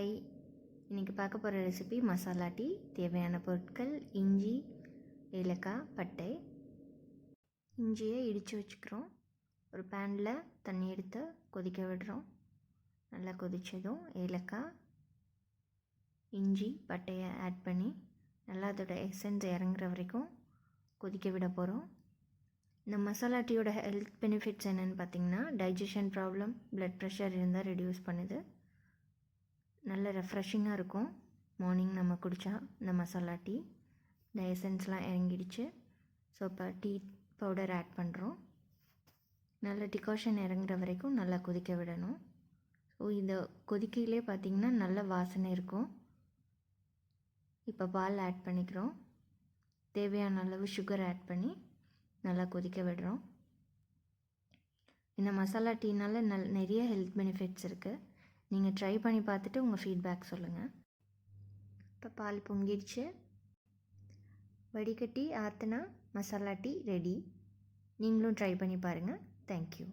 Hi, இன்றைக்கி பார்க்க போகிற ரெசிபி மசாலா டீ. தேவையான பொருட்கள் இஞ்சி, ஏலக்காய், பட்டை. இஞ்சியை இடித்து வச்சுக்கிறோம். ஒரு பேனில் தண்ணி எடுத்து கொதிக்க விடுறோம். நல்லா கொதித்ததும் ஏலக்காய், இஞ்சி, பட்டையை ஆட் பண்ணி நல்லா அதோட எசன்ஸ் இறங்குற வரைக்கும் கொதிக்க விட போகிறோம். இந்த மசாலா டீயோட ஹெல்த் பெனிஃபிட்ஸ் என்னென்னு பார்த்திங்கன்னா, டைஜஷன் ப்ராப்ளம், ப்ளட் ப்ரெஷர் இருந்தால் ரெடியூஸ் பண்ணுது. நல்ல ரெஃப்ரெஷிங்காக இருக்கும். மார்னிங் நம்ம குடித்தா இந்த மசாலா டீ இந்த எசன்ஸ்லாம் இறங்கிடுச்சு. ஸோ இப்போ டீ பவுடர் ஆட் பண்ணுறோம். நல்ல டிகாஷன் இறங்குற வரைக்கும் நல்லா கொதிக்க விடணும். ஸோ இந்த கொதிக்கையிலே பார்த்திங்கன்னா நல்ல வாசனை இருக்கும். இப்போ பால் ஆட் பண்ணிக்கிறோம். தேவையான அளவு சுகர் ஆட் பண்ணி நல்லா கொதிக்க விடுறோம். இந்த மசாலா டீனால் நிறைய ஹெல்த் பெனிஃபிட்ஸ் இருக்குது. நீங்கள் ட்ரை பண்ணி பார்த்துட்டு உங்கள் ஃபீட்பேக் சொல்லுங்கள். இப்போ பால் பொங்கிடுச்சு. வடிகட்டி ஆற்றினா மசாலா டீ ரெடி. நீங்களும் ட்ரை பண்ணி பாருங்கள். தேங்க்யூ.